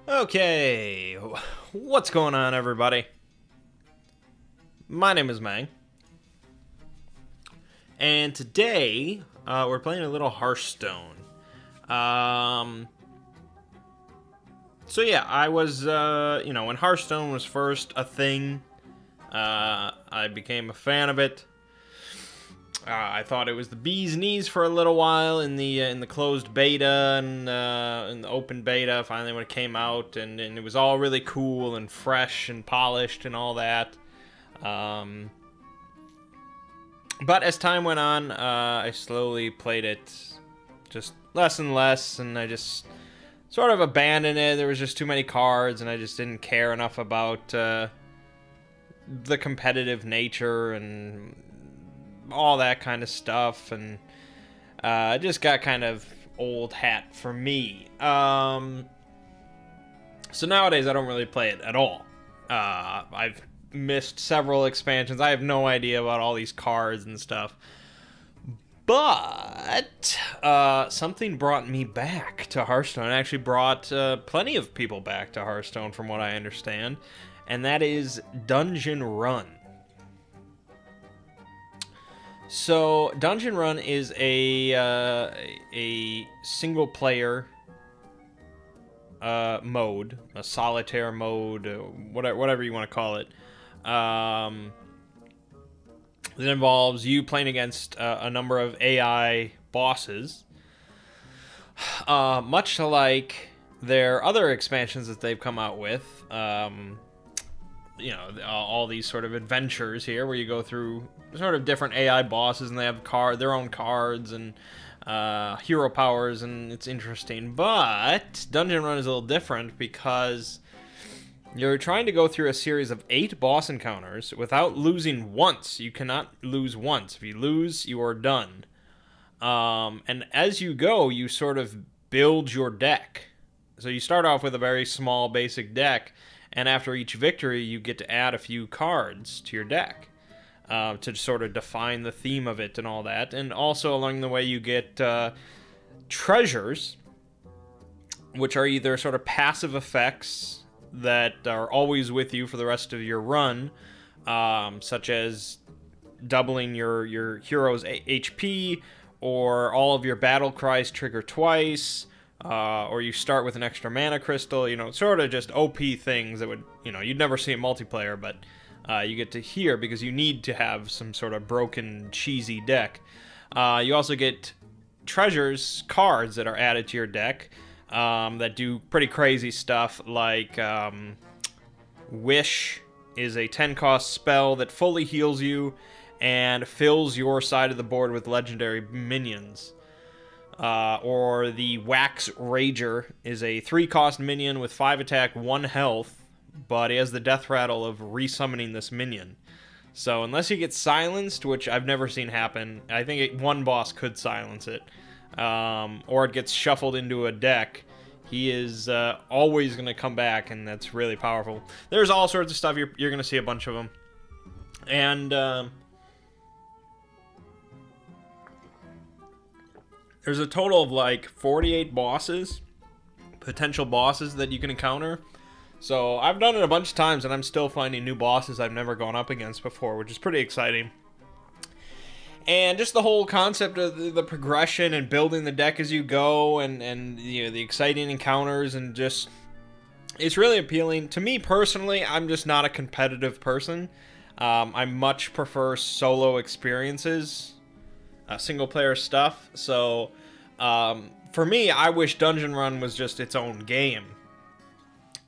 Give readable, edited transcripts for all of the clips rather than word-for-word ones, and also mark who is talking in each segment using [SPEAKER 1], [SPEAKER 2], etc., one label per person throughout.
[SPEAKER 1] Okay, what's going on, everybody? My name is Mangg, and today we're playing a little Hearthstone. So yeah, I was, when Hearthstone was first a thing, I became a fan of it. I thought it was the bee's knees for a little while in the closed beta and in the open beta. Finally, when it came out, and it was all really cool and fresh and polished and all that. But as time went on, I slowly played it just less and less, and I just sort of abandoned it. There was just too many cards, and I just didn't care enough about the competitive nature and all that kind of stuff, and it just got kind of old hat for me. So nowadays I don't really play it at all. I've missed several expansions. I have no idea about all these cards and stuff. But something brought me back to Hearthstone. It actually brought plenty of people back to Hearthstone, from what I understand, and that is Dungeon Run. So, Dungeon Run is a single-player mode, a solitaire mode, whatever you want to call it. It involves you playing against a number of AI bosses, much like their other expansions that they've come out with. All these sort of adventures here where you go through sort of different AI bosses, and they have their own cards and hero powers, and it's interesting. But Dungeon Run is a little different because you're trying to go through a series of 8 boss encounters without losing once. You cannot lose once. If you lose, you are done. And as you go, you sort of build your deck. So you start off with a very small basic deck, and after each victory, you get to add a few cards to your deck to sort of define the theme of it and all that. And also along the way, you get treasures, which are either sort of passive effects that are always with you for the rest of your run, such as doubling your hero's HP, or all of your battle cries trigger twice, or you start with an extra mana crystal, sort of just OP things that would, you'd never see in multiplayer, but you get to hear because you need to have some sort of broken, cheesy deck. You also get treasures, cards that are added to your deck that do pretty crazy stuff, like Wish is a 10-cost spell that fully heals you and fills your side of the board with legendary minions. Or the Wax Rager is a 3-cost minion with 5 attack, 1 health, but he has the death rattle of resummoning this minion. So unless he gets silenced, which I've never seen happen, I think one boss could silence it, or it gets shuffled into a deck, he is always going to come back, and that's really powerful. There's all sorts of stuff. You're going to see a bunch of them. And there's a total of like 48 bosses, potential bosses that you can encounter. So I've done it a bunch of times, and I'm still finding new bosses I've never gone up against before, which is pretty exciting. And just the whole concept of the progression and building the deck as you go, and the exciting encounters, and just, it's really appealing. To me personally, I'm just not a competitive person. I much prefer solo experiences, single player stuff. So for me, I wish Dungeon Run was just its own game,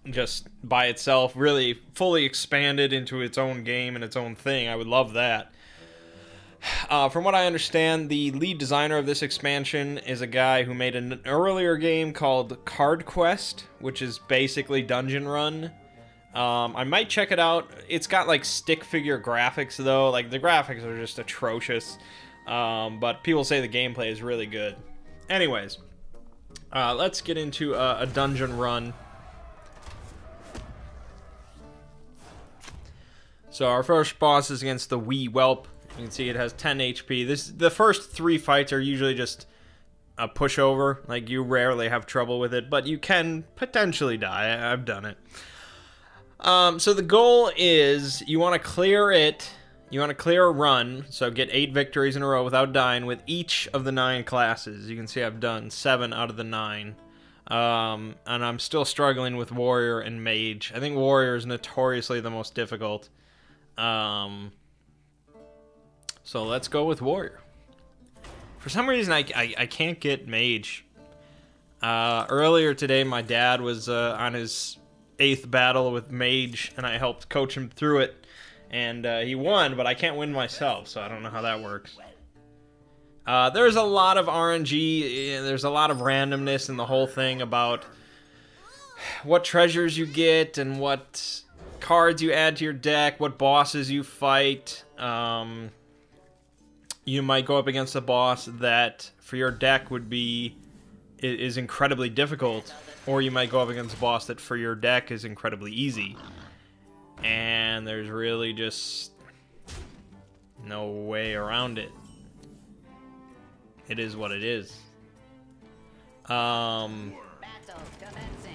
[SPEAKER 1] just by itself, really fully expanded into its own game and its own thing. I would love that. From what I understand, the lead designer of this expansion is a guy who made an earlier game called Card Quest, which is basically Dungeon Run. I might check it out. It's got like stick figure graphics, though. Like, the graphics are just atrocious, but people say the gameplay is really good. Anyways, let's get into a Dungeon Run. So our first boss is against the Wee Whelp. You can see it has 10 HP. The first 3 fights are usually just a pushover. Like, you rarely have trouble with it, but you can potentially die. I've done it. So the goal is you want to clear it. You want to clear a run, so get 8 victories in a row without dying with each of the 9 classes. You can see I've done 7 out of the 9. And I'm still struggling with Warrior and Mage. I think Warrior is notoriously the most difficult. So let's go with Warrior. For some reason, I can't get Mage. Earlier today, my dad was on his 8th battle with Mage, and I helped coach him through it. And he won, but I can't win myself, so I don't know how that works. There's a lot of RNG, there's a lot of randomness in the whole thing about what treasures you get and what cards you add to your deck, what bosses you fight. You might go up against a boss that for your deck is incredibly difficult, or you might go up against a boss that for your deck is incredibly easy. And there's really just no way around it. It is what it is.
[SPEAKER 2] Battle commencing.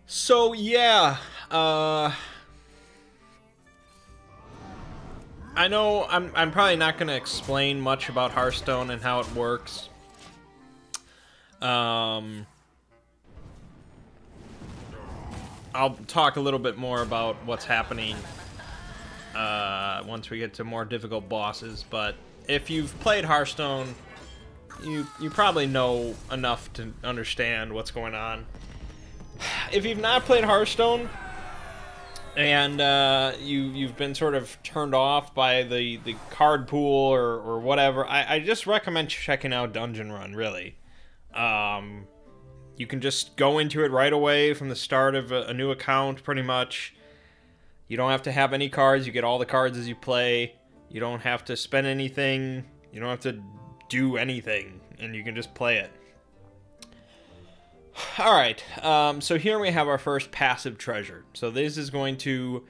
[SPEAKER 1] So yeah, I know I'm probably not going to explain much about Hearthstone and how it works. I'll talk a little bit more about what's happening once we get to more difficult bosses, but if you've played Hearthstone, you probably know enough to understand what's going on. If you've not played Hearthstone, and you've been sort of turned off by the card pool or whatever, I just recommend checking out Dungeon Run, really. You can just go into it right away from the start of a new account, pretty much. You don't have to have any cards. You get all the cards as you play. You don't have to spend anything. You don't have to do anything, and you can just play it. Alright, so here we have our first passive treasure. So this is going to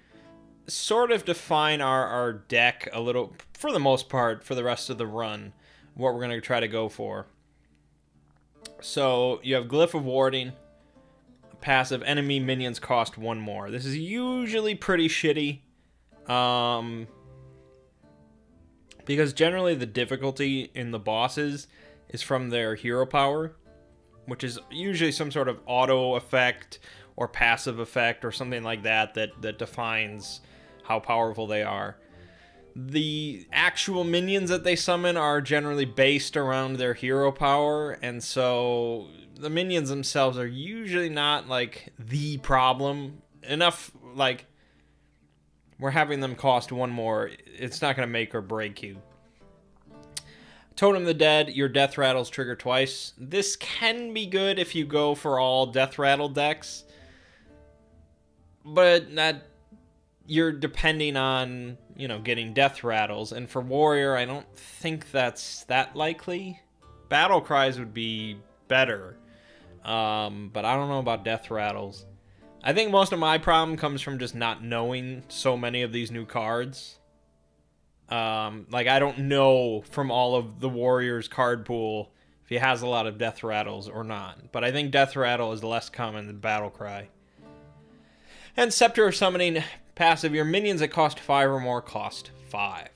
[SPEAKER 1] sort of define our deck a little, for the most part, for the rest of the run, what we're going to try to go for. So you have Glyph of Warding, passive, enemy minions cost 1 more. This is usually pretty shitty, because generally the difficulty in the bosses is from their hero power, which is usually some sort of auto effect or passive effect or something like that that defines how powerful they are. The actual minions that they summon are generally based around their hero power, and so the minions themselves are usually not, like, the problem. Enough, like, we're having them cost 1 more. It's not going to make or break you. Totem of the Dead, your Death Rattles trigger twice. This can be good if you go for all Death Rattle decks, but you're depending on, you know, getting Death Rattles, and for Warrior, I don't think that's that likely. Battle Cries would be better, but I don't know about Death Rattles. I think most of my problem comes from just not knowing so many of these new cards. Like, I don't know from all of the Warriors card pool if he has a lot of Death Rattles or not. But I think Death Rattle is less common than Battle Cry. And Scepter of Summoning, passive, your minions that cost 5 or more cost 5.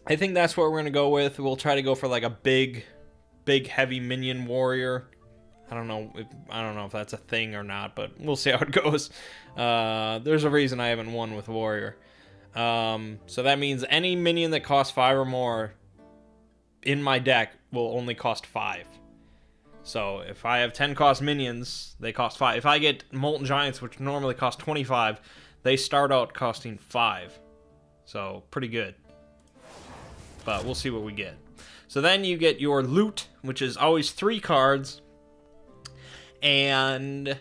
[SPEAKER 1] I think that's what we're going to go with. We'll try to go for like a big heavy minion warrior. I don't know if that's a thing or not, but we'll see how it goes. There's a reason I haven't won with warrior. So that means any minion that costs 5 or more in my deck will only cost 5. So if I have 10 cost minions, they cost 5. If I get Molten Giants, which normally cost 25, they start out costing 5. So pretty good. But we'll see what we get. So then you get your loot, which is always 3 cards. And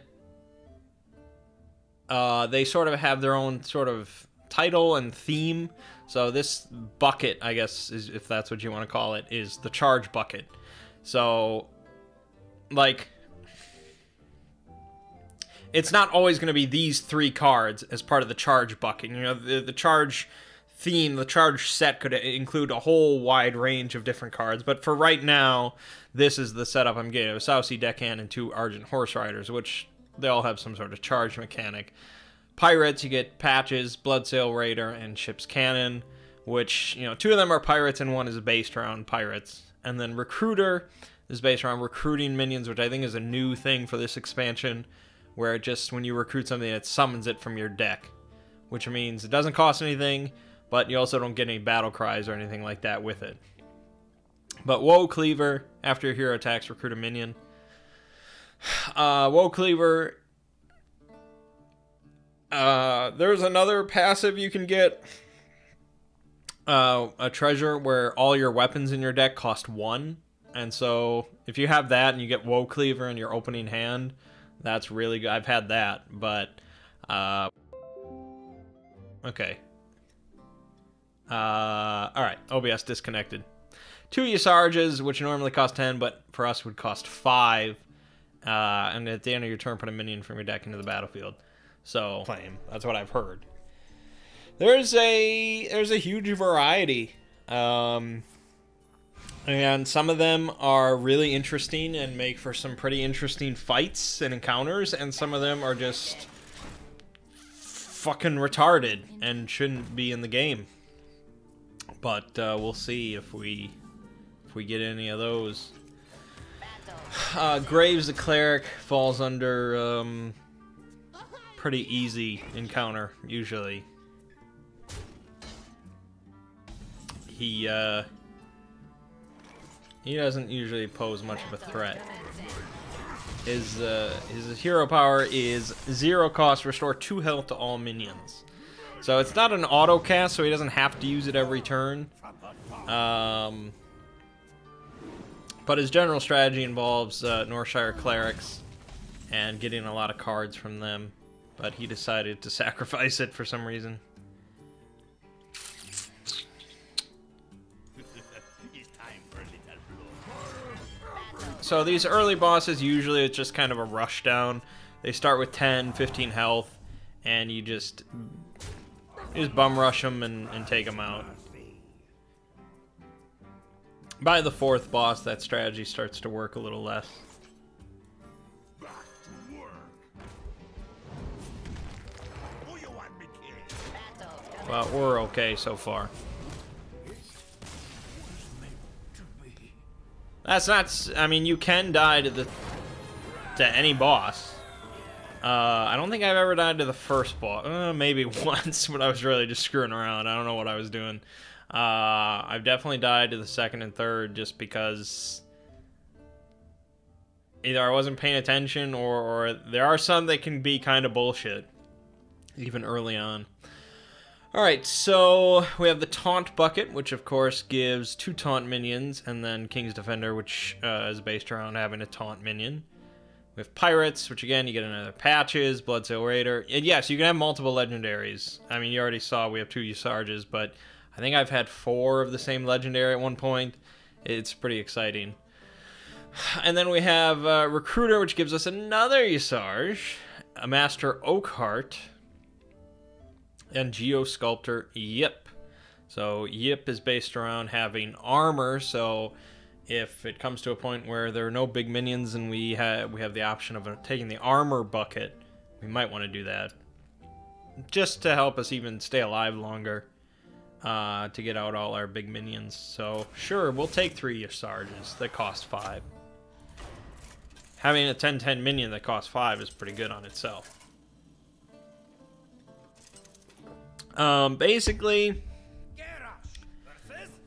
[SPEAKER 1] they sort of have their own sort of title and theme. So this bucket, I guess, is, if that's what you want to call it, is the charge bucket. So, like, it's not always going to be these 3 cards as part of the charge bucket. You know, the charge theme, the charge set could include a whole wide range of different cards, but for right now, this is the setup I'm getting. A South Sea Deckhand and 2 Argent Horse Riders, which they all have some sort of charge mechanic. Pirates, you get Patches, Bloodsail Raider, and Ship's Cannon, which, you know, 2 of them are pirates and 1 is based around pirates. And then Recruiter is based around recruiting minions, which I think is a new thing for this expansion, where it just, when you recruit something, it summons it from your deck, which means it doesn't cost anything, but you also don't get any battle cries or anything like that with it. But Woe Cleaver, after your hero attacks, recruit a minion. Woe Cleaver, there's another passive you can get. A treasure where all your weapons in your deck cost 1. And so if you have that and you get Woe Cleaver in your opening hand, that's really good. I've had that, but okay. Alright, OBS disconnected. 2 Yasarjas, which normally cost 10, but for us would cost 5. And at the end of your turn, put a minion from your deck into the battlefield. So, claim. That's what I've heard. There's a huge variety. And some of them are really interesting and make for some pretty interesting fights and encounters, and some of them are just fucking retarded and shouldn't be in the game. But we'll see if we get any of those. Graves the Cleric falls under pretty easy encounter usually. He doesn't usually pose much of a threat. His hero power is 0 cost, restore 2 health to all minions. So it's not an auto cast, so he doesn't have to use it every turn. But his general strategy involves Northshire Clerics and getting a lot of cards from them. But he decided to sacrifice it for some reason. So these early bosses, usually it's just kind of a rush down. They start with 10, 15 health, and you just bum rush them and take them out. By the 4th boss, that strategy starts to work a little less. But we're okay so far. That's not... I mean, you can die to any boss. I don't think I've ever died to the first boss. Maybe once, but I was really just screwing around. I don't know what I was doing. I've definitely died to the 2nd and 3rd just because either I wasn't paying attention or there are some that can be kind of bullshit, even early on. Alright, so we have the Taunt Bucket, which of course gives 2 Taunt minions, and then King's Defender, which is based around having a Taunt minion. We have Pirates, which again, you get another Patches, Bloodsail Raider. And yes, you can have multiple legendaries. I mean, you already saw we have 2 Yasarjas, but I think I've had 4 of the same legendary at one point. It's pretty exciting. And then we have Recruiter, which gives us another Yasarj, a Master Oakheart, and Geosculptor Yip. So Yip is based around having armor, so if it comes to a point where there are no big minions and we have the option of taking the armor bucket, we might want to do that. Just to help us even stay alive longer, to get out all our big minions. So sure, we'll take 3 Yasarjas that cost 5. Having a 10-10 minion that costs 5 is pretty good on itself. Basically,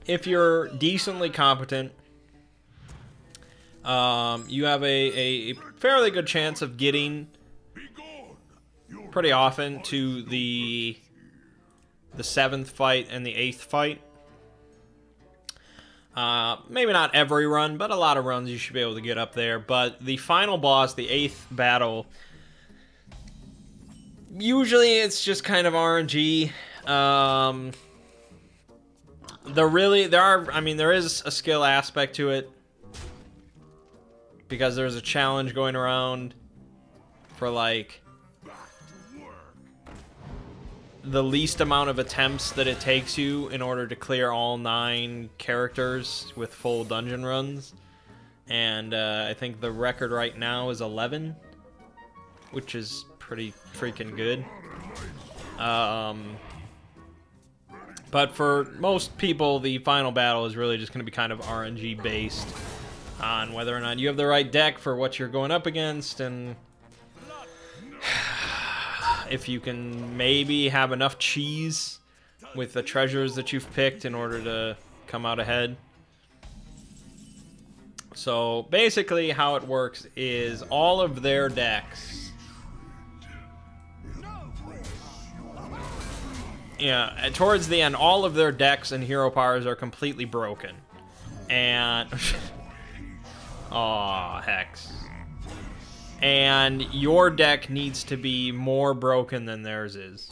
[SPEAKER 1] if you're decently competent, you have a fairly good chance of getting pretty often to the 7th fight and the 8th fight. Maybe not every run, but a lot of runs you should be able to get up there. But the final boss, the 8th battle, usually it's just kind of RNG. There is a skill aspect to it, because there's a challenge going around for like the least amount of attempts that it takes you in order to clear all 9 characters with full dungeon runs. And I think the record right now is 11, which is pretty freaking good. But for most people, the final battle is really just going to be kind of RNG based on whether or not you have the right deck for what you're going up against, and if you can maybe have enough cheese with the treasures that you've picked in order to come out ahead. So basically how it works is all of their decks, yeah, towards the end, all of their decks and hero powers are completely broken. And aw, Hex. And your deck needs to be more broken than theirs is.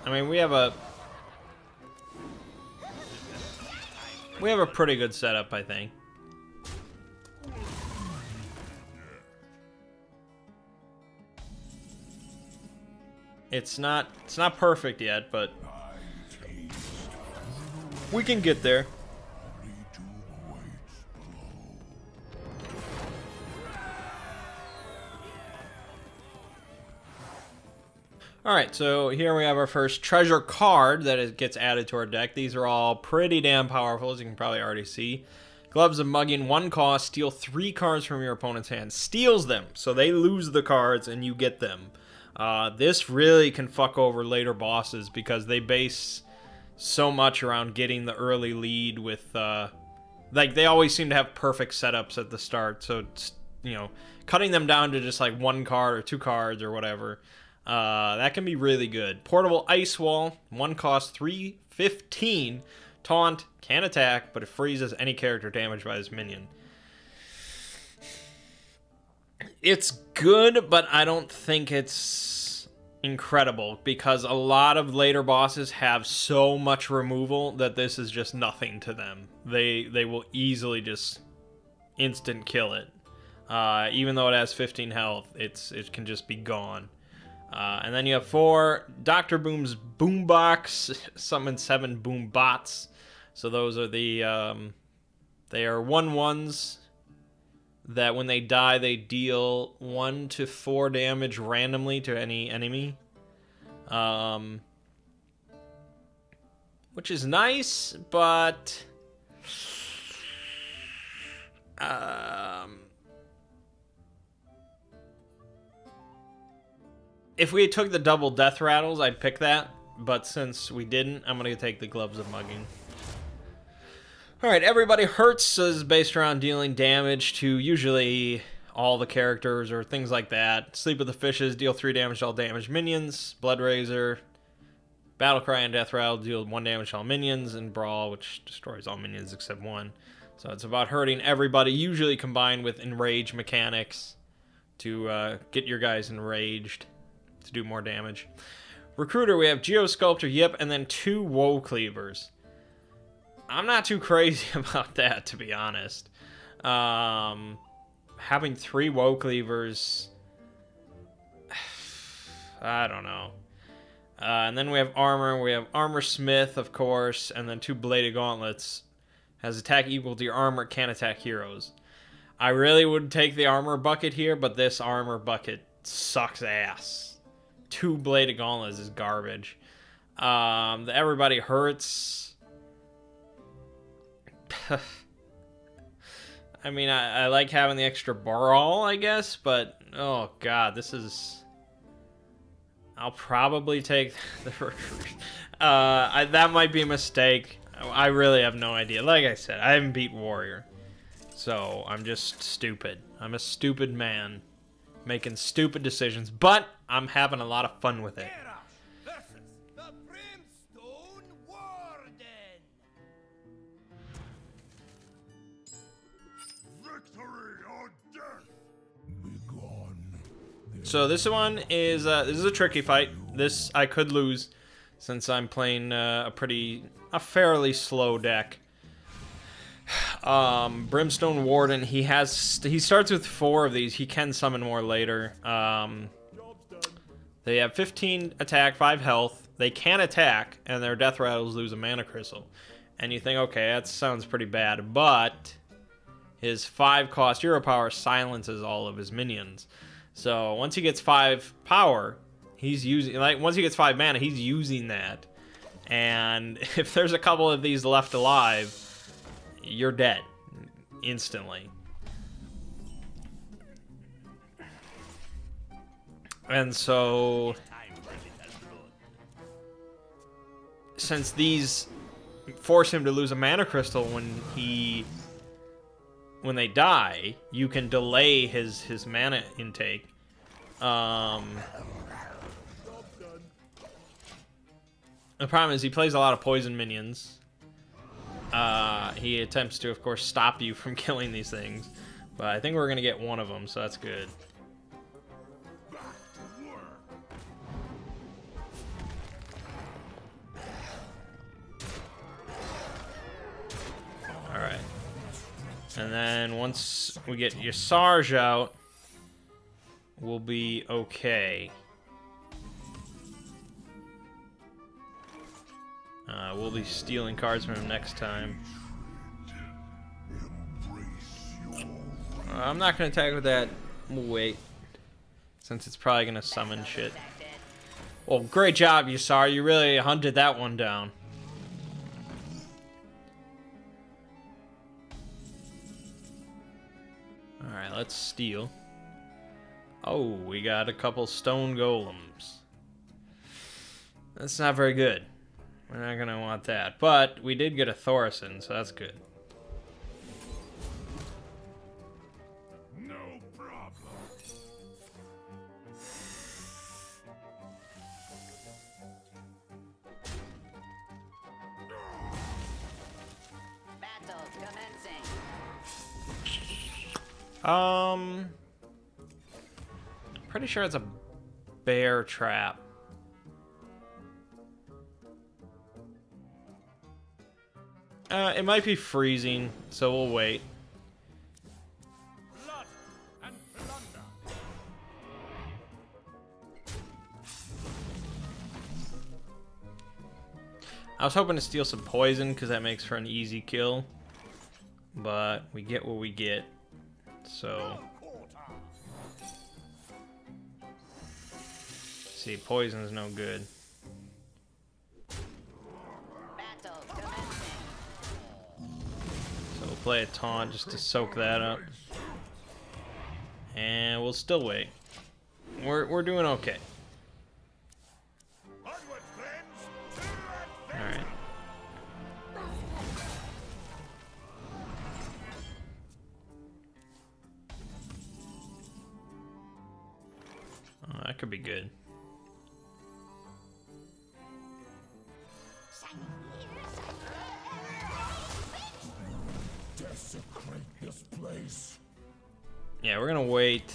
[SPEAKER 1] I mean, we have a pretty good setup, I think. It's not perfect yet, but we can get there. Alright, so here we have our first treasure card that gets added to our deck. These are all pretty damn powerful, as you can probably already see. Gloves of Mugging, 1 cost, steal 3 cards from your opponent's hand. Steals them, so they lose the cards and you get them. This really can fuck over later bosses because they base so much around getting the early lead with, like, they always seem to have perfect setups at the start, so, it's, you know, cutting them down to just, like, 1 card or 2 cards or whatever, that can be really good. Portable Ice Wall, 1 cost, 3/15, taunt, can attack, but it freezes any character damaged by this minion. It's good, but I don't think it's incredible because a lot of later bosses have so much removal that this is just nothing to them. They will easily just instant kill it. Even though it has 15 health, it can just be gone. And then you have 4 Dr. Boom's Boombox, summon 7 Boombots. So those are the they are 1/1s. That when they die, they deal 1 to 4 damage randomly to any enemy. Which is nice, but if we took the double death rattles, I'd pick that. But since we didn't, I'm going to take the Gloves of Mugging. Alright, Everybody Hurts is based around dealing damage to usually all the characters or things like that. Sleep with the Fishes, deal 3 damage to all damaged minions. Blood Razor, Battlecry and Death Rattle deal 1 damage to all minions. And Brawl, which destroys all minions except 1. So it's about hurting everybody, usually combined with Enrage mechanics to get your guys enraged to do more damage. Recruiter, we have Geosculptor, Yip, and then 2 Woe Cleavers. I'm not too crazy about that, to be honest. Having 3 Woe Cleavers, I don't know. And then we have Armor. We have Armor Smith, of course, and then 2 Bladed Gauntlets. Has attack equal to your armor, can't attack heroes. I really would take the Armor Bucket here, but this Armor Bucket sucks ass. 2 Bladed Gauntlets is garbage. The Everybody Hurts. I mean, I like having the extra Brawl, I guess, but oh god, this is... I'll probably take the Recruit. That might be a mistake. I really have no idea. Like I said, I haven't beat Warrior, so I'm just stupid. I'm a stupid man making stupid decisions, but I'm having a lot of fun with it. So this one is this is a tricky fight. This I could lose since I'm playing a fairly slow deck. Brimstone Warden, he starts with 4 of these. He can summon more later. They have 15 attack, 5 health. They can attack, and their death rattles lose a mana crystal. And you think, okay, that sounds pretty bad, but his 5 cost hero power silences all of his minions. So once he gets 5 power, he's using, like, once he gets 5 mana, he's using that. And if there's a couple of these left alive, you're dead instantly. And so, since these force him to lose a mana crystal when they die, you can delay his mana intake. The problem is he plays a lot of poison minions. He attempts to, of course, stop you from killing these things, but I think we're gonna get one of them, so that's good. Alright. And then once we get Yasarj out, we'll be okay. We'll be stealing cards from him next time. I'm not going to attack with that. We'll wait. Since it's probably going to summon shit. Well, great job, Yasar. You really hunted that one down. Alright, let's steal. Oh, we got a couple stone golems. That's not very good. We're not gonna want that. But we did get a Thorison, so that's good.
[SPEAKER 3] No problem.
[SPEAKER 2] Battle commencing.
[SPEAKER 1] Pretty sure it's a bear trap. It might be freezing, so we'll wait.
[SPEAKER 3] Blood and plunder.
[SPEAKER 1] I was hoping to steal some poison because that makes for an easy kill, but we get what we get. So, see, poison's no good.
[SPEAKER 2] Battle commencing.
[SPEAKER 1] So we'll play a taunt just to soak that up, and we'll still wait. We're doing okay.
[SPEAKER 3] Onward, friends.
[SPEAKER 1] All right. Oh, that could be good.
[SPEAKER 3] Desecrate this place.
[SPEAKER 1] Yeah, we're gonna wait.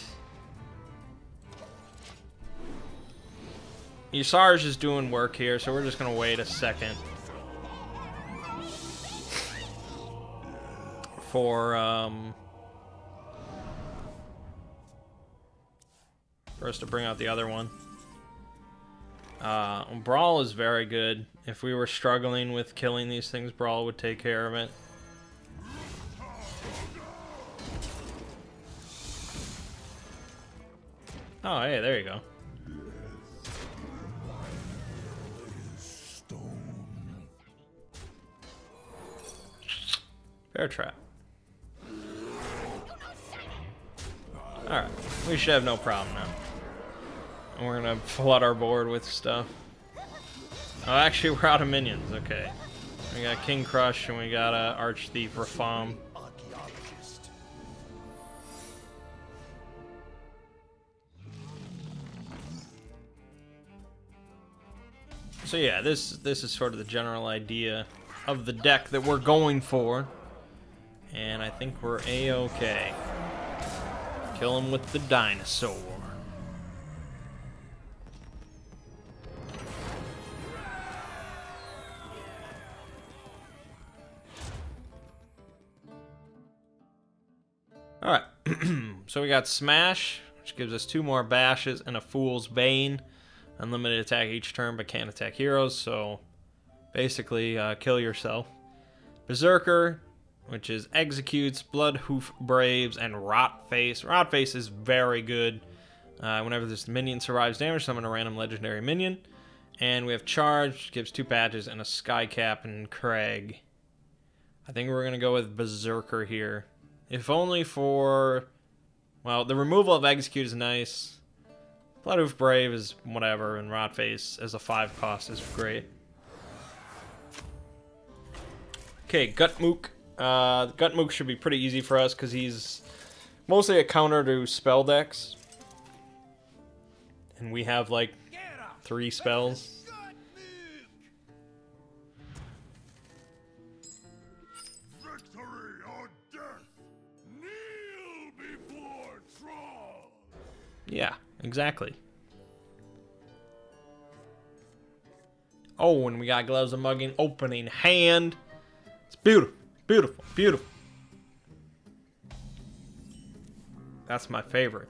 [SPEAKER 1] Yasarj is doing work here, so we're just gonna wait a second for us to bring out the other one. Brawl is very good. If we were struggling with killing these things, Brawl would take care of it. Oh, hey, there you go. Bear trap. Alright, we should have no problem now. And we're gonna flood our board with stuff. Oh, actually, we're out of minions. Okay. We got King Crush and we got Arch Thief Rafam. So yeah, this is sort of the general idea of the deck that we're going for. And I think we're A-okay. Kill him with the dinosaur. So we got Smash, which gives us 2 more bashes and a Fool's Bane. Unlimited attack each turn, but can't attack heroes, so basically kill yourself. Berserker, which is Executes, Bloodhoof Braves, and Rotface. Rotface is very good. Whenever this minion survives damage, summon a random legendary minion. And we have Charge, which gives 2 patches, and a Skycap and Craig. I think we're going to go with Berserker here. If only for... Well, the removal of Execute is nice. Bloodhoof Brave is whatever, and Rotface as a 5 cost is great. Okay, Gutmook. Gutmook should be pretty easy for us because he's mostly a counter to spell decks. And we have like 3 spells.
[SPEAKER 3] Victory or death. Kneel before Troll.
[SPEAKER 1] Yeah, exactly. Oh, and we got Gloves of Mugging opening hand. It's beautiful, beautiful, beautiful. That's my favorite.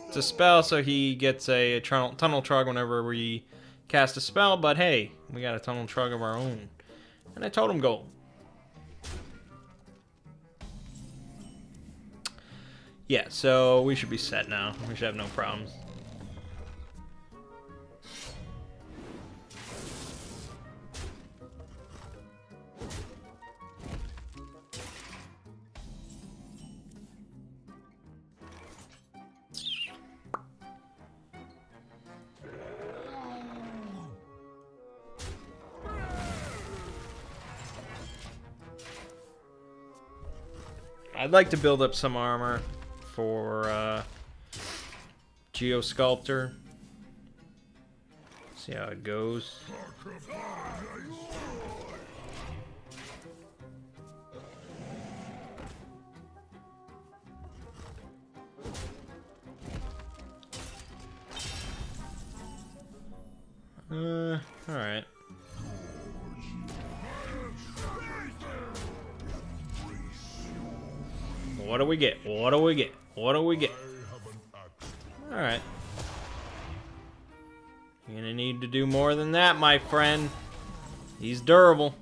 [SPEAKER 1] It's a spell, so he gets a Tunnel Trug whenever we cast a spell, but hey, we got a Tunnel Trug of our own. And a Totem Golem. Yeah, so we should be set now. We should have no problems. I'd like to build up some armor for Geosculptor. See how it goes. Alright. What do we get? What do we get? What do we get? Alright. You're gonna need to do more than that, my friend. He's durable.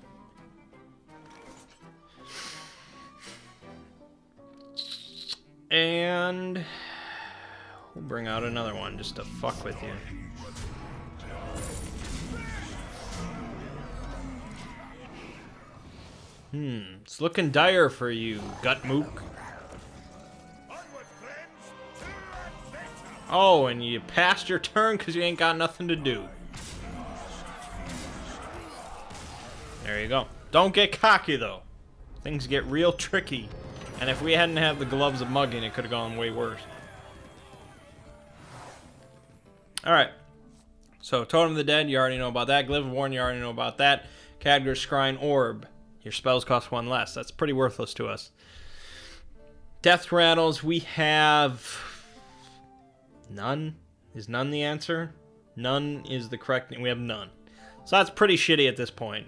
[SPEAKER 1] And we'll bring out another one just to fuck with you. It's looking dire for you, Gutmook. Oh, and you passed your turn because you ain't got nothing to do. There you go. Don't get cocky, though. Things get real tricky. And if we hadn't had the Gloves of Mugging, it could have gone way worse. Alright. So, Totem of the Dead, you already know about that. Glaive of Warren, you already know about that. Khadgar's Shrine Orb. Your spells cost 1 less. That's pretty worthless to us. Death Rattles, we have... None? Is none the answer? None is the correct... We have none. So that's pretty shitty at this point.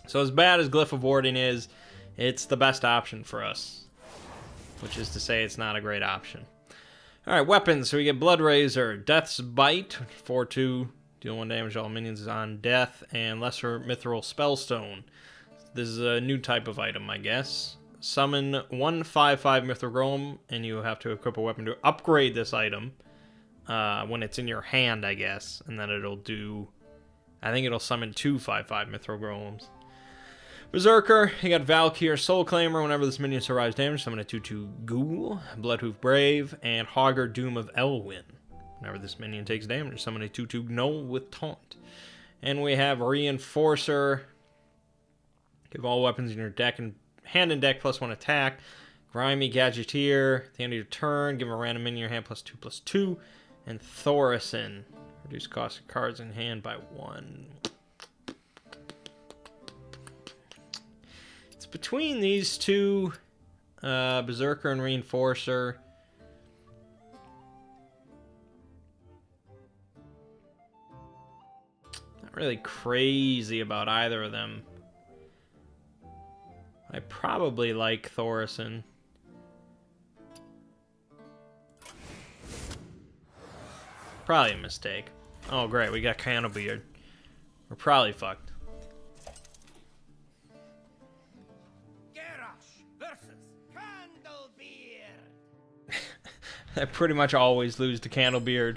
[SPEAKER 1] So as bad as Glyph of Warding is, it's the best option for us. Which is to say it's not a great option. Alright, weapons. So we get Blood Razor, Death's Bite, 4/2, deal 1 damage to all minions on death, and Lesser Mithril Spellstone. This is a new type of item, I guess. Summon 1/5/5 Mithril Golem, and you have to equip a weapon to upgrade this item when it's in your hand, I guess. And then it'll do... I think it'll summon 2 5/5 Mithril Golems. Berserker, you got Valkyr, Soul Claimer. Whenever this minion survives damage, summon a 2/2 Ghoul, Bloodhoof Brave, and Hogger, Doom of Elwyn. Whenever this minion takes damage, summon a 2/2 Gnoll with Taunt. And we have Reinforcer. Give all weapons in your deck and hand and deck +1 attack. Grimy Gadgeteer. At the end of your turn, give a random minion in your hand +2/2. And Thorison. Reduce cost of cards in hand by 1. It's between these two, Berserker and Reinforcer. Not really crazy about either of them. I probably like Thorson. Probably a mistake. Oh, great. We got Candlebeard. We're probably fucked. I pretty much always lose to Candlebeard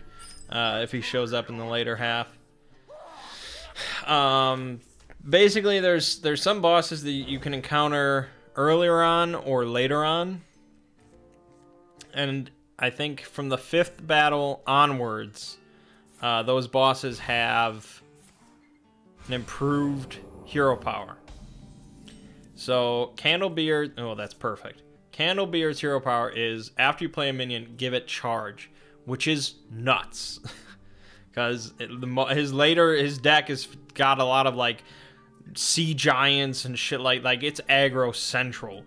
[SPEAKER 1] if he shows up in the later half. Basically, there's some bosses that you can encounter earlier on or later on. And I think from the 5th battle onwards, those bosses have an improved hero power. So Candlebeard, oh, that's perfect. Candlebeard's hero power is, after you play a minion, give it charge, which is nuts. Because his deck has got a lot of like sea giants and shit like it's aggro central.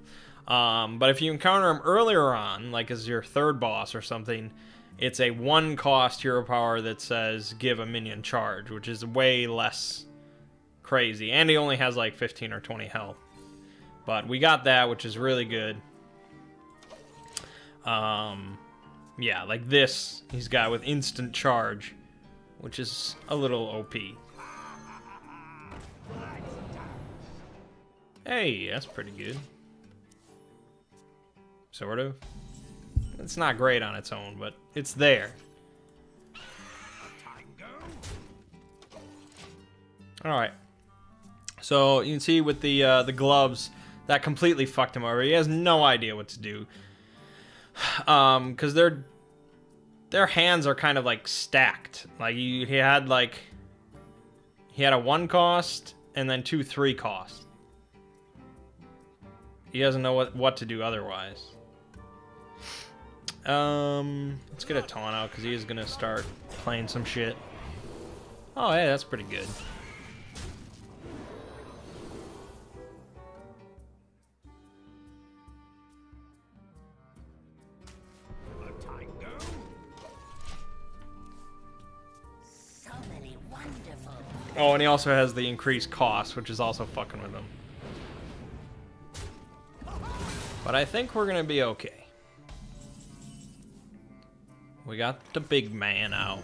[SPEAKER 1] But if you encounter him earlier on, like as your 3rd boss or something, it's a 1-cost hero power that says give a minion charge, which is way less crazy. And he only has like 15 or 20 health. But we got that, which is really good. Yeah, like this he's got with instant charge, which is a little OP. Hey, that's pretty good. Sort of. It's not great on its own, but it's there. Alright. So, you can see with the gloves, that completely fucked him over. He has no idea what to do. Because their hands are kind of like stacked. Like he had a 1-cost and then 2 3-cost. He doesn't know what to do otherwise. Let's get a taunt out because he is gonna start playing some shit. Oh, hey, that's pretty good. Oh, and he also has the increased cost, which is also fucking with him. But I think we're gonna be okay. We got the big man out.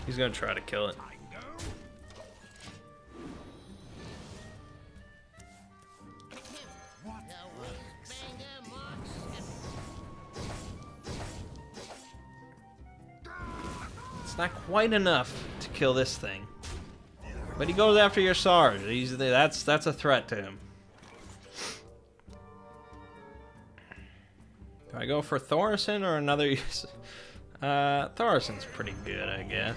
[SPEAKER 1] He's gonna try to kill it. It's not quite enough to kill this thing, but he goes after your Sarge. That's a threat to him. Do I go for Thorson or another use? Thorson's pretty good, I guess.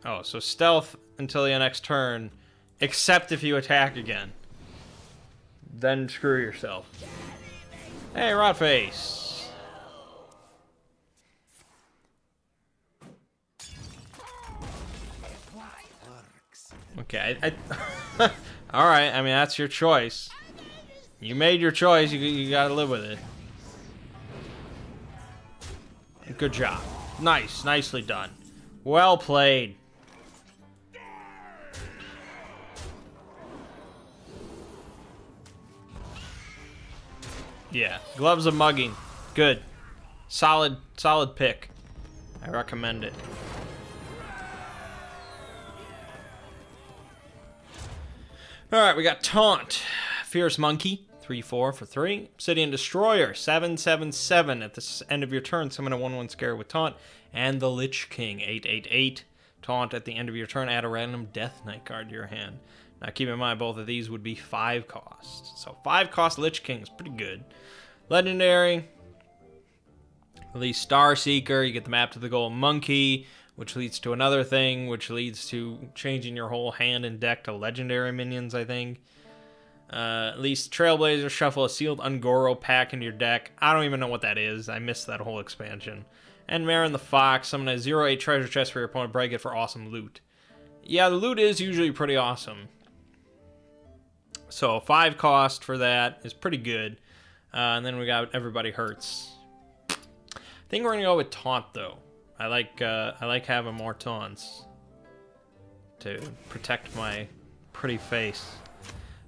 [SPEAKER 1] Oh, so stealth until the next turn, except if you attack again. Then screw yourself. Hey, Rotface. Okay, alright, I mean, that's your choice. You made your choice, you gotta live with it. Good job. Nicely done. Well played. Yeah, Gloves of Mugging. Good. Solid pick. I recommend it. Alright, we got Taunt. Fierce Monkey, 3/4 for 3. Obsidian Destroyer, 7/7/7. At the end of your turn, summon a 1/1 scare with Taunt. And the Lich King, 8/8/8. Taunt at the end of your turn, add a random Death Knight card to your hand. Now keep in mind, both of these would be 5 costs. So 5 cost Lich King is pretty good. Legendary. Release Star Seeker, you get the map to the Golden Monkey, which leads to another thing, which leads to changing your whole hand and deck to legendary minions, I think. At least Trailblazer, shuffle a sealed Ungoro pack into your deck. I don't even know what that is. I missed that whole expansion. And Marin the Fox, summon a 0/8 treasure chest for your opponent, break it for awesome loot. Yeah, the loot is usually pretty awesome. So 5 cost for that is pretty good. And then we got Everybody Hurts. I think we're gonna go with Taunt though. I like having more taunts to protect my pretty face.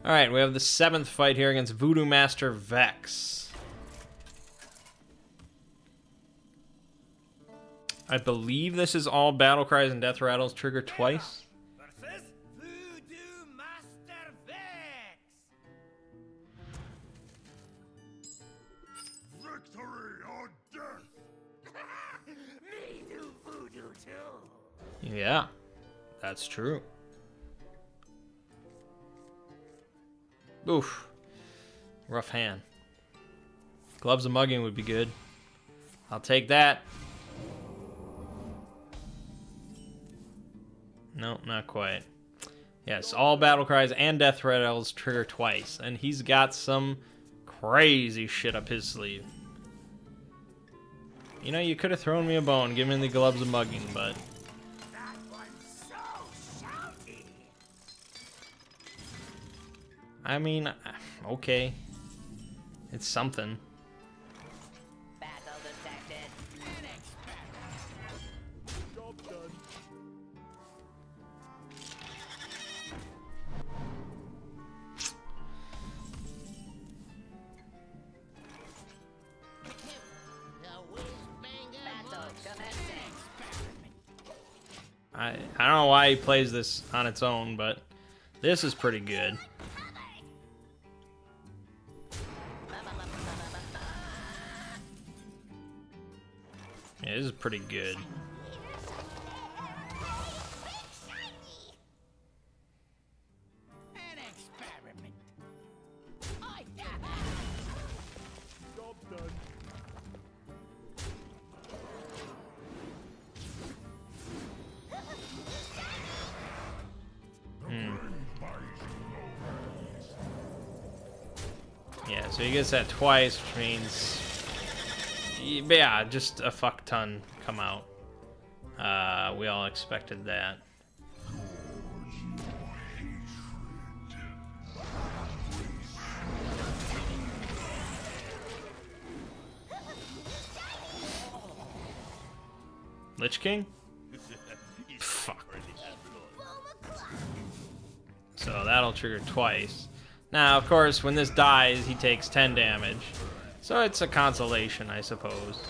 [SPEAKER 1] All right, we have the 7th fight here against Voodoo Master Vex. I believe this is all battle cries and death rattles trigger twice.
[SPEAKER 3] Versus Voodoo Master Vex. Victory or death. Me do voodoo too.
[SPEAKER 1] Yeah, that's true. Oof. Rough hand. Gloves of Mugging would be good. I'll take that. Nope, not quite. Yes, all battle cries and death rattles trigger twice. And he's got some crazy shit up his sleeve. You know, you could have thrown me a bone, given me the Gloves of Mugging, but...
[SPEAKER 3] That one's so shouty.
[SPEAKER 1] I mean, okay. It's something.
[SPEAKER 2] Battle detected.
[SPEAKER 3] Job done.
[SPEAKER 2] Battle commencing.
[SPEAKER 1] I don't know why he plays this on its own, but this is pretty good. Yeah, this is pretty good.
[SPEAKER 3] Job done.
[SPEAKER 1] Yeah, so he gets that twice, which means... Yeah, just a fuck ton come out. We all expected that. Lich King? Fuck. So that'll trigger twice. Now, of course, when this dies, he takes 10 damage. So it's a consolation, I suppose.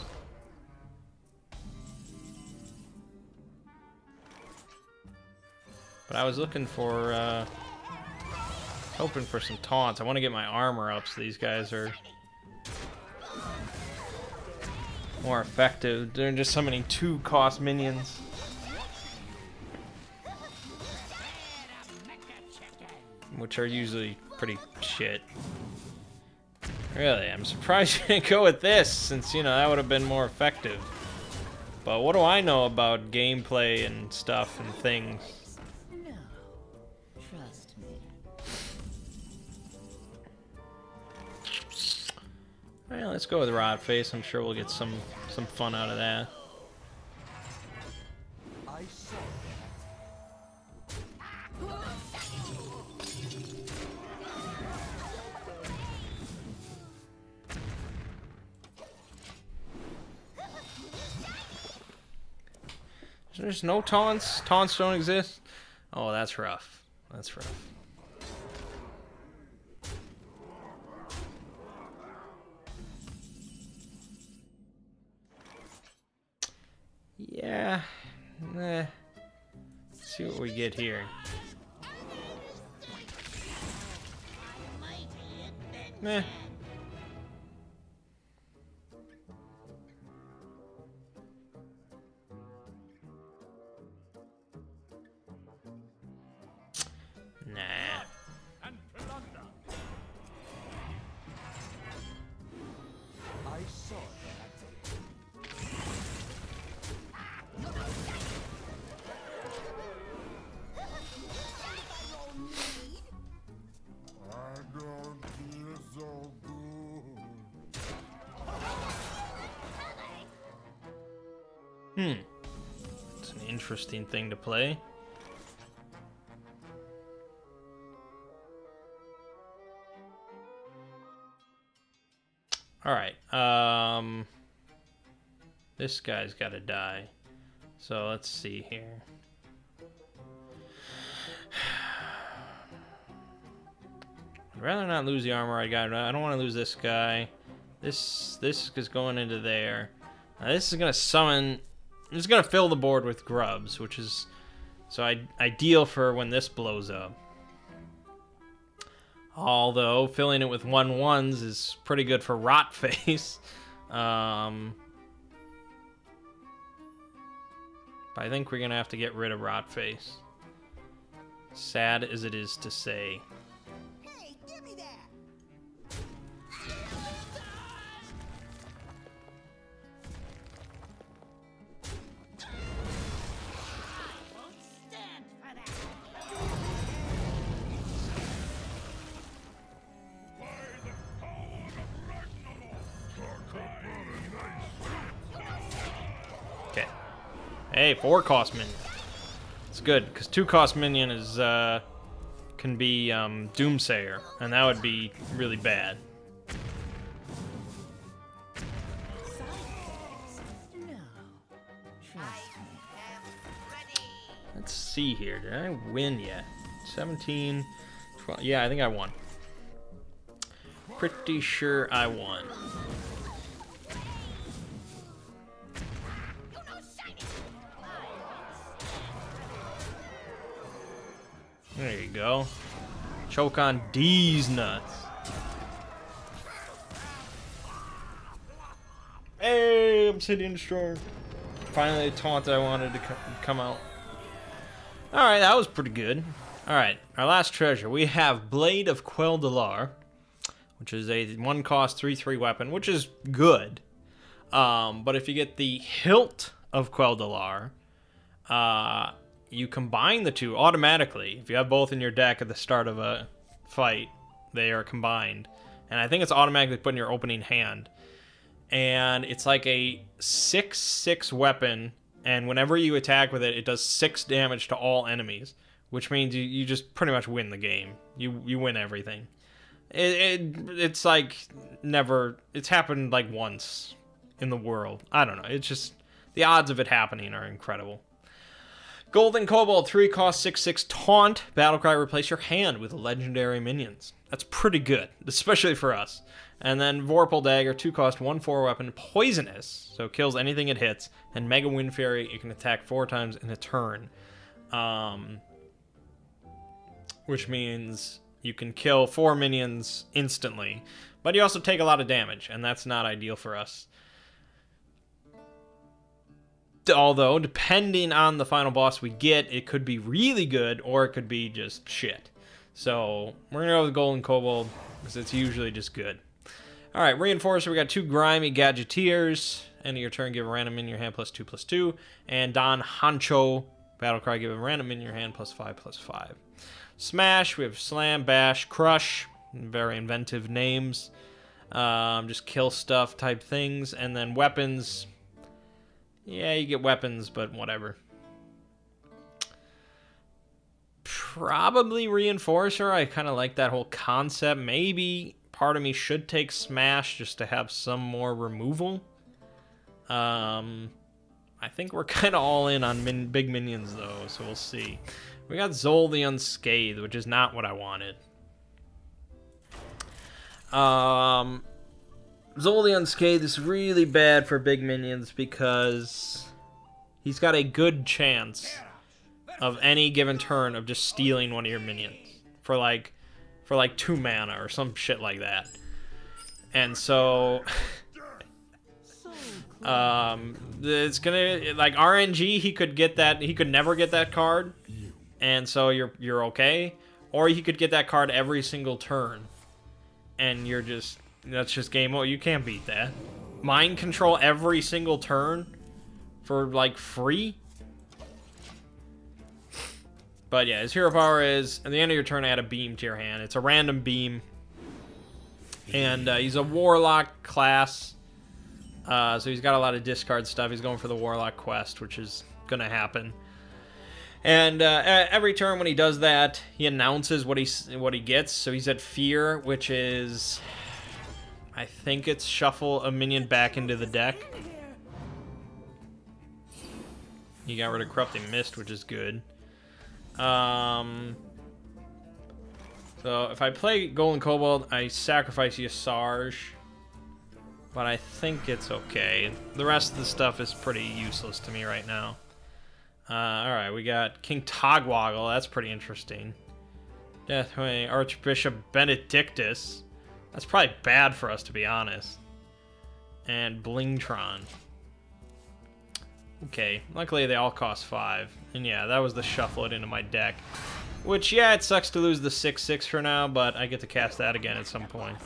[SPEAKER 1] But I was looking for, hoping for some taunts. I want to get my armor up so these guys are more effective. They're just summoning 2 cost minions. Which are usually pretty shit. Really, I'm surprised you didn't go with this, since, you know, that would have been more effective. But what do I know about gameplay and stuff and things?
[SPEAKER 2] No. Trust me.
[SPEAKER 1] Well, let's go with Rot Face. I'm sure we'll get some fun out of that.
[SPEAKER 3] I saw
[SPEAKER 1] There's no taunts? Taunts don't exist? Oh, that's rough. That's rough. Yeah. Let's see what we get here. Meh. Nah.
[SPEAKER 3] and plunder. I saw that.
[SPEAKER 1] It's an interesting thing to play. Alright, this guy's gotta die. So let's see here. I'd rather not lose the armor I got. I don't want to lose this guy. This is going into there. Now this is gonna summon. It's gonna fill the board with grubs, which is ideal for when this blows up. Although filling it with 1/1s is pretty good for Rot Face. But I think we're gonna have to get rid of Rot Face. Sad as it is to say.
[SPEAKER 2] Hey, give me that! I won't stand for that!
[SPEAKER 1] Okay. Hey, 4-cost minion. It's good, because 2-cost minion is, can be, Doomsayer, and that would be really bad.
[SPEAKER 2] No. Trust me.
[SPEAKER 1] Let's see here. Did I win yet? 17, 12. Yeah, I think I won. Pretty sure I won. There you go. Choke on D's nuts. Hey, Obsidian Destroyer. Finally, the taunt I wanted to come out. Alright, that was pretty good. Alright, our last treasure. We have Blade of Quel'Dalar, which is a 1-cost 3/3 weapon, which is good. But if you get the Hilt of Quel'Dalar, you combine the two automatically. If you have both in your deck at the start of a fight, they are combined. And I think it's automatically put in your opening hand. And it's like a 6/6 weapon, and whenever you attack with it, it does 6 damage to all enemies, which means you just pretty much win the game. You win everything. It's like never... It's happened like once in the world. I don't know. It's just... The odds of it happening are incredible. Golden Kobold, 3-cost 6/6 taunt. Battlecry, replace your hand with legendary minions. That's pretty good, especially for us. And then Vorpal Dagger, 2-cost 1/4 weapon, poisonous, so kills anything it hits. And Mega Wind Fairy, it can attack 4 times in a turn. Which means you can kill 4 minions instantly. But you also take a lot of damage, and that's not ideal for us. Although, depending on the final boss we get, it could be really good, or it could be just shit. So, we're gonna go with Golden Kobold, because it's usually just good. Alright, Reinforcer, we got 2 Grimy Gadgeteers. End of your turn, give a random in your hand +2/+2. And Don Honcho, Battlecry, give a random in your hand +5/+5. Smash, we have Slam, Bash, Crush. Very inventive names. Just kill stuff type things. And then weapons... Yeah, you get weapons, but whatever. Probably Reinforcer. I kind of like that whole concept. Maybe part of me should take Smash just to have some more removal. I think we're kind of all in on big minions, though, so we'll see. We got Zol the Unscathed, which is not what I wanted. Zol the Unscathed is really bad for big minions because he's got a good chance of any given turn of just stealing one of your minions for like 2 mana or some shit like that. And so it's gonna, like, RNG, he could get that, he could never get that card, and so you're okay, or he could get that card every single turn, and you're just, that's just game over. You can't beat that. Mind control every single turn for, like, free? But yeah, his hero power is, at the end of your turn, add a beam to your hand. It's a random beam. And he's a warlock class. So he's got a lot of discard stuff. He's going for the Warlock quest, which is gonna happen. And every turn when he does that, he announces what he gets. So he's at Fear, which is, I think it's shuffle a minion back into the deck. He got rid of Corrupting Mist, which is good. So if I play Golden Kobold, I sacrifice Yasarj. But I think it's okay. The rest of the stuff is pretty useless to me right now. Alright, we got King Togwaggle. That's pretty interesting. Deathwing Archbishop Benedictus. That's probably bad for us, to be honest. And Blingtron. Okay, luckily they all cost 5. And yeah, that was the shuffle it into my deck. Which, yeah, it sucks to lose the 6/6 for now, but I get to cast that again at some point.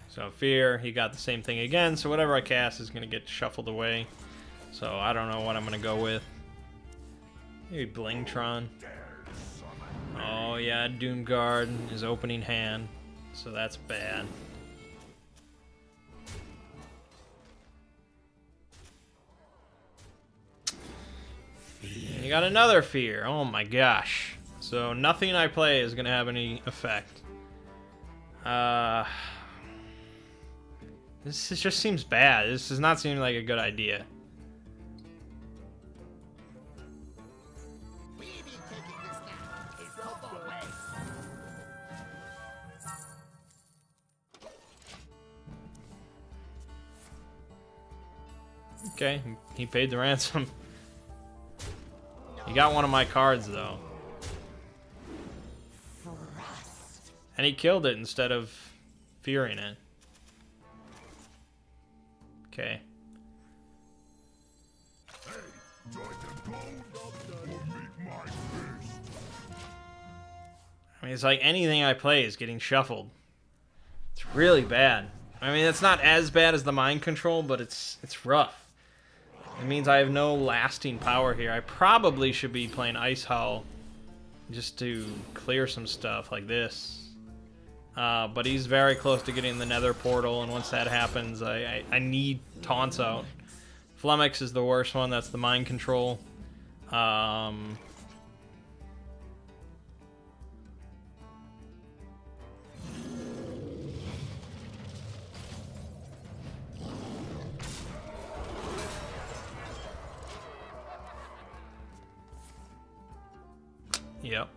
[SPEAKER 1] So Fear, he got the same thing again, so whatever I cast is going to get shuffled away. So I don't know what I'm going to go with. Maybe Blingtron. Oh yeah, Doomguard is opening hand, so that's bad. You got another Fear, oh my gosh. So nothing I play is going to have any effect. Just seems bad. This does not seem like a good idea. Okay, he paid the ransom. He got one of my cards, though. And he killed it instead of fearing it. Okay. I mean, it's like anything I play is getting shuffled. It's really bad. I mean, it's not as bad as the mind control, but it's rough. It means I have no lasting power here. I probably should be playing Ice Howl just to clear some stuff like this. But he's very close to getting the Nether Portal, and once that happens, I need taunts out. Flummox is the worst one. That's the mind control. Yep.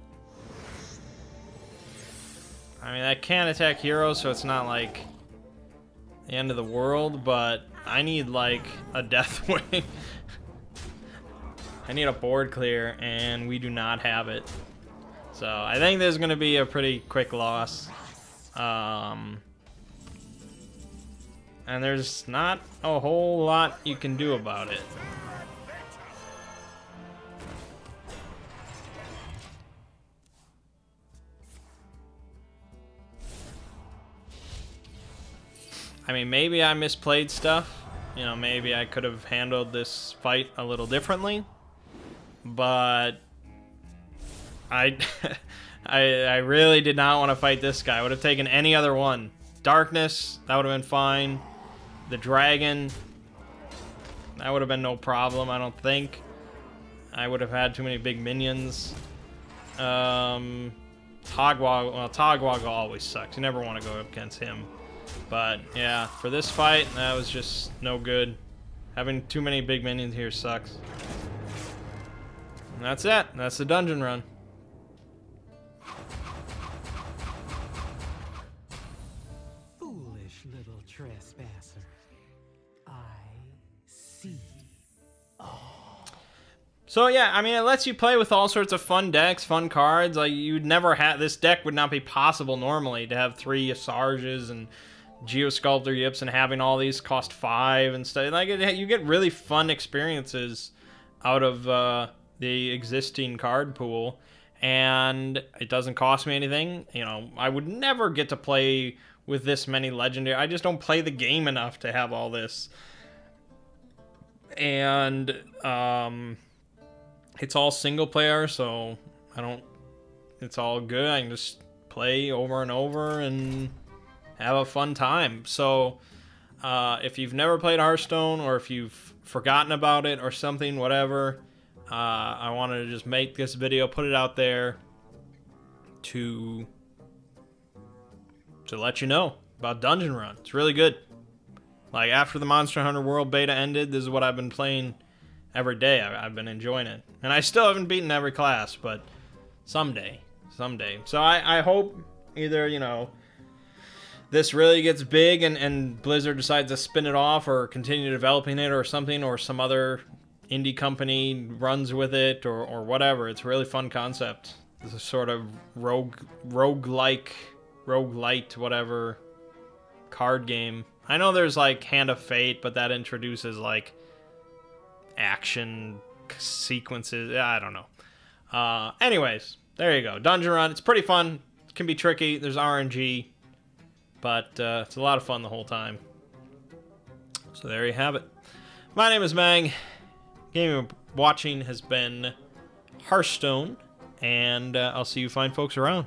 [SPEAKER 1] I mean, I can't attack heroes, so it's not like the end of the world, but I need like a Deathwing. I need a board clear, and we do not have it. So I think there's going to be a pretty quick loss. And there's not a whole lot you can do about it. I mean, maybe I misplayed stuff. You know, maybe I could have handled this fight a little differently. But I really did not want to fight this guy. I would have taken any other one. Darkness, that would have been fine. The dragon, that would have been no problem, I don't think. I would have had too many big minions. Togwaggle, well, Togwaggle always sucks. You never want to go up against him. But yeah, for this fight, that was just no good. Having too many big minions here sucks. And that's it. That's the dungeon run.
[SPEAKER 4] Foolish little trespasser. I see.
[SPEAKER 1] So yeah, I mean, it lets you play with all sorts of fun decks, fun cards. Like, you'd never have, this deck would not be possible normally to have 3 Sarges and Geosculptor Yips and having all these cost 5 and stuff. Like, you get really fun experiences out of the existing card pool, and it doesn't cost me anything. You know, I would never get to play with this many legendary. I just don't play the game enough to have all this. And it's all single player, so I don't. It's all good. I can just play over and over and have a fun time. So if you've never played Hearthstone, or if you've forgotten about it or something, whatever, I wanted to just make this video, put it out there to let you know about Dungeon Run. It's really good. Like, after the Monster Hunter World beta ended, this is what I've been playing every day. I've been enjoying it. And I still haven't beaten every class, but someday. So I hope either, you know, this really gets big and Blizzard decides to spin it off or continue developing it or something, or some other indie company runs with it, or whatever. It's a really fun concept. This is sort of roguelite, whatever, card game. I know there's like Hand of Fate, but that introduces like action sequences. I don't know. Anyways, there you go. Dungeon Run. It's pretty fun. It can be tricky. There's RNG, but it's a lot of fun the whole time. So there you have it. My name is Mangg. Game you're watching has been Hearthstone, and I'll see you fine folks around.